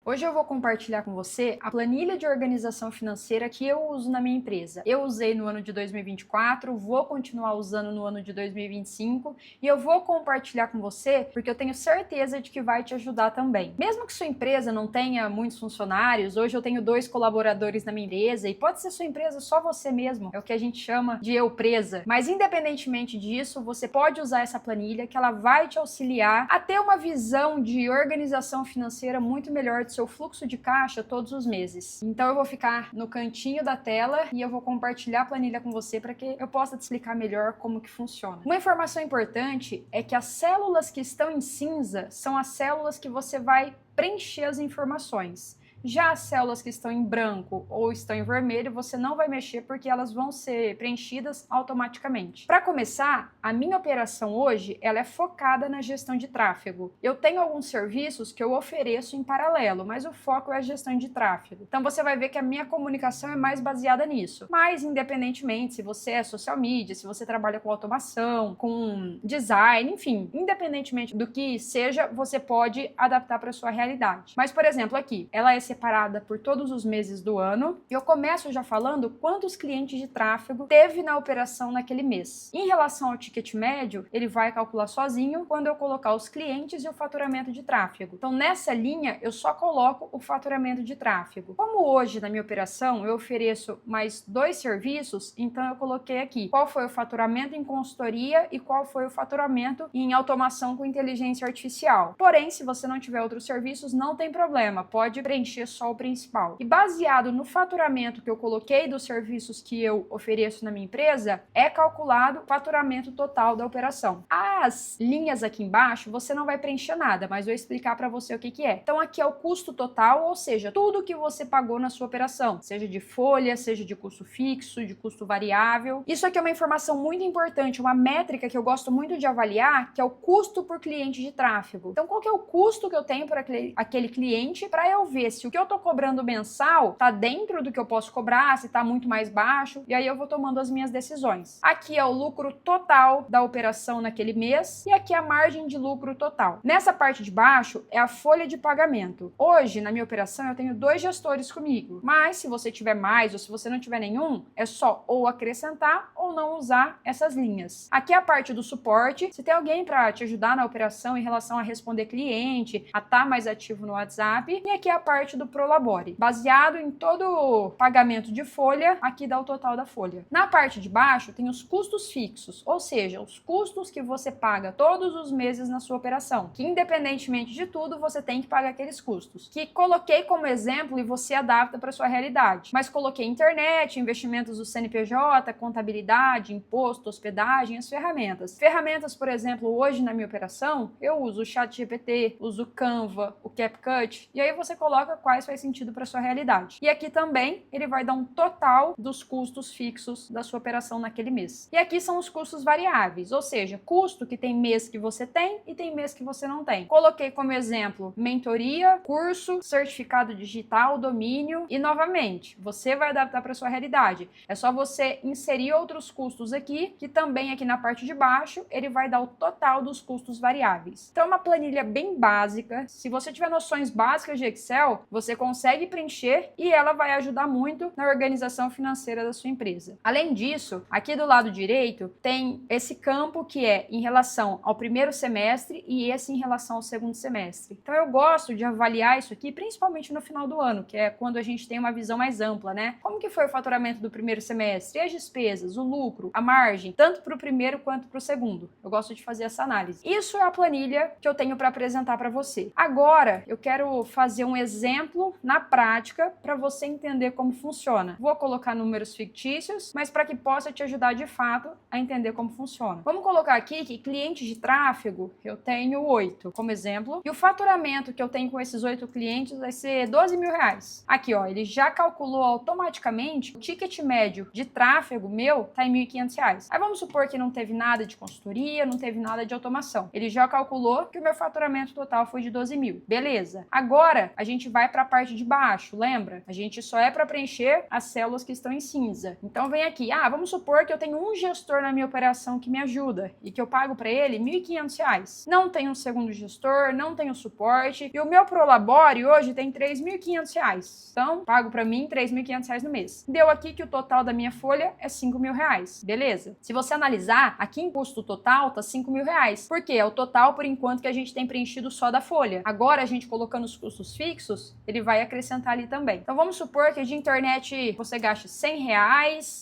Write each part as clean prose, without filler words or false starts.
Hoje eu vou compartilhar com você a planilha de organização financeira que eu uso na minha empresa. Eu usei no ano de 2024, vou continuar usando no ano de 2025 e eu vou compartilhar com você porque eu tenho certeza de que vai te ajudar também. Mesmo que sua empresa não tenha muitos funcionários, hoje eu tenho 2 colaboradores na minha empresa e pode ser sua empresa só você mesmo, é o que a gente chama de eu-presa. Mas independentemente disso, você pode usar essa planilha que ela vai te auxiliar a ter uma visão de organização financeira muito melhor do seu fluxo de caixa todos os meses. Então eu vou ficar no cantinho da tela e eu vou compartilhar a planilha com você para que eu possa te explicar melhor como que funciona. Uma informação importante é que as células que estão em cinza são as células que você vai preencher as informações. Já as células que estão em branco ou estão em vermelho, você não vai mexer porque elas vão ser preenchidas automaticamente. Para começar, a minha operação hoje, ela é focada na gestão de tráfego. Eu tenho alguns serviços que eu ofereço em paralelo, mas o foco é a gestão de tráfego. Então você vai ver que a minha comunicação é mais baseada nisso. Mas independentemente se você é social media, se você trabalha com automação, com design, enfim, independentemente do que seja, você pode adaptar para sua realidade. Mas, por exemplo, aqui, ela é separada por todos os meses do ano. E eu começo já falando quantos clientes de tráfego teve na operação naquele mês. Em relação ao ticket médio, ele vai calcular sozinho quando eu colocar os clientes e o faturamento de tráfego. Então, nessa linha, eu só coloco o faturamento de tráfego. Como hoje, na minha operação, eu ofereço mais 2 serviços, então eu coloquei aqui qual foi o faturamento em consultoria e qual foi o faturamento em automação com inteligência artificial. Porém, se você não tiver outros serviços, não tem problema, pode preencher só o principal. E baseado no faturamento que eu coloquei dos serviços que eu ofereço na minha empresa, é calculado o faturamento total da operação. As linhas aqui embaixo, você não vai preencher nada, mas vou explicar para você o que que é. Então aqui é o custo total, ou seja, tudo que você pagou na sua operação, seja de folha, seja de custo fixo, de custo variável. Isso aqui é uma informação muito importante, uma métrica que eu gosto muito de avaliar, que é o custo por cliente de tráfego. Então qual que é o custo que eu tenho por aquele cliente para eu ver se o que eu tô cobrando mensal tá dentro do que eu posso cobrar, se tá muito mais baixo, e aí eu vou tomando as minhas decisões. Aqui é o lucro total da operação naquele mês e aqui é a margem de lucro total. Nessa parte de baixo é a folha de pagamento. Hoje, na minha operação, eu tenho 2 gestores comigo, mas se você tiver mais ou se você não tiver nenhum, é só ou acrescentar ou não usar essas linhas. Aqui é a parte do suporte. Se tem alguém para te ajudar na operação em relação a responder cliente, a estar mais ativo no WhatsApp, e aqui é a parte do Prolabore. Baseado em todo o pagamento de folha, aqui dá o total da folha. Na parte de baixo tem os custos fixos, ou seja, os custos que você paga todos os meses na sua operação, que independentemente de tudo, você tem que pagar aqueles custos, que coloquei como exemplo e você adapta para sua realidade. Mas coloquei internet, investimentos do CNPJ, contabilidade, imposto, hospedagem, as ferramentas. Ferramentas, por exemplo, hoje na minha operação, eu uso o ChatGPT, uso o Canva, o CapCut, e aí você coloca quais faz sentido para sua realidade. E aqui também ele vai dar um total dos custos fixos da sua operação naquele mês. E aqui são os custos variáveis, ou seja, custo que tem mês que você tem e tem mês que você não tem. Coloquei como exemplo mentoria, curso, certificado digital, domínio e novamente, você vai adaptar para sua realidade. É só você inserir outros custos aqui, que também aqui na parte de baixo, ele vai dar o total dos custos variáveis. Então é uma planilha bem básica. Se você tiver noções básicas de Excel, você consegue preencher e ela vai ajudar muito na organização financeira da sua empresa. Além disso, aqui do lado direito tem esse campo que é em relação ao primeiro semestre e esse em relação ao segundo semestre. Então eu gosto de avaliar isso aqui, principalmente no final do ano, que é quando a gente tem uma visão mais ampla, né? Como que foi o faturamento do primeiro semestre? E as despesas, o lucro, a margem, tanto para o primeiro quanto para o segundo. Eu gosto de fazer essa análise. Isso é a planilha que eu tenho para apresentar para você. Agora, eu quero fazer um exemplo na prática para você entender como funciona. Vou colocar números fictícios, mas para que possa te ajudar de fato a entender como funciona. Vamos colocar aqui que clientes de tráfego eu tenho 8 como exemplo, e o faturamento que eu tenho com esses 8 clientes vai ser 12 mil reais. Aqui, ó, ele já calculou automaticamente o ticket médio de tráfego meu tá em R$1.500. Aí vamos supor que não teve nada de consultoria, não teve nada de automação. Ele já calculou que o meu faturamento total foi de 12 mil. Beleza. Agora a gente vai vai para a parte de baixo, lembra? A gente só é para preencher as células que estão em cinza. Então vem aqui, vamos supor que eu tenho um gestor na minha operação que me ajuda e que eu pago para ele R$ 1.500. Não tenho um segundo gestor, não tenho suporte e o meu Prolabore hoje tem R$ 3.500. Então, pago para mim R$ 3.500 no mês. Deu aqui que o total da minha folha é R$ 5.000. Beleza? Se você analisar, aqui em custo total tá R$ 5.000. Por quê? É o total por enquanto que a gente tem preenchido só da folha. Agora a gente colocando os custos fixos, ele vai acrescentar ali também. Então vamos supor que de internet você gaste R$ 100,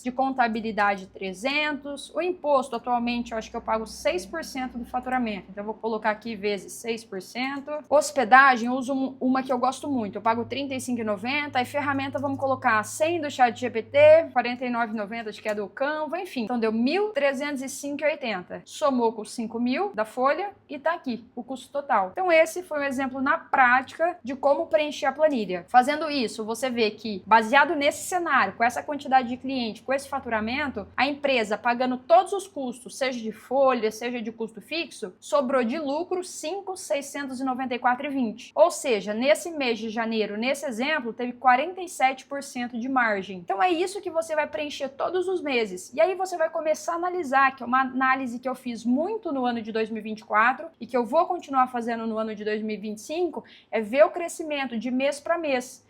de contabilidade 300, o imposto atualmente eu acho que eu pago 6% do faturamento, então eu vou colocar aqui vezes 6%. Hospedagem, eu uso uma que eu gosto muito, eu pago R$ 35,90, e ferramenta vamos colocar 100 do ChatGPT, R$ 49,90 de que é do Canva, enfim, então deu R$ 1.305,80. Somou com os 5.000 da folha e tá aqui o custo total. Então esse foi um exemplo na prática de como preencher a planilha. Fazendo isso, você vê que baseado nesse cenário, com essa quantidade de cliente, com esse faturamento, a empresa pagando todos os custos, seja de folha, seja de custo fixo, sobrou de lucro R$ 5.694,20. Ou seja, nesse mês de janeiro, nesse exemplo, teve 47% de margem. Então é isso que você vai preencher todos os meses. E aí você vai começar a analisar, que é uma análise que eu fiz muito no ano de 2024 e que eu vou continuar fazendo no ano de 2025, é ver o crescimento de mês para mês.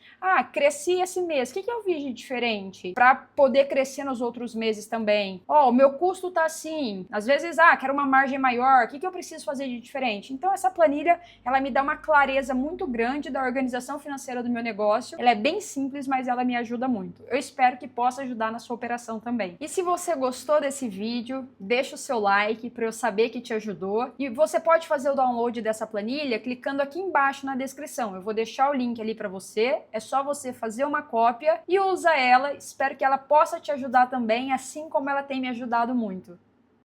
Cresci esse mês, o que eu fiz de diferente? Para poder crescer nos outros meses também. O meu custo tá assim, às vezes, quero uma margem maior, o que eu preciso fazer de diferente? Então essa planilha, ela me dá uma clareza muito grande da organização financeira do meu negócio. Ela é bem simples, mas ela me ajuda muito. Eu espero que possa ajudar na sua operação também. E se você gostou desse vídeo, deixa o seu like para eu saber que te ajudou. E você pode fazer o download dessa planilha clicando aqui embaixo na descrição. Eu vou deixar o link ali para você. É só você fazer uma cópia e usar ela. Espero que ela possa te ajudar também, assim como ela tem me ajudado muito.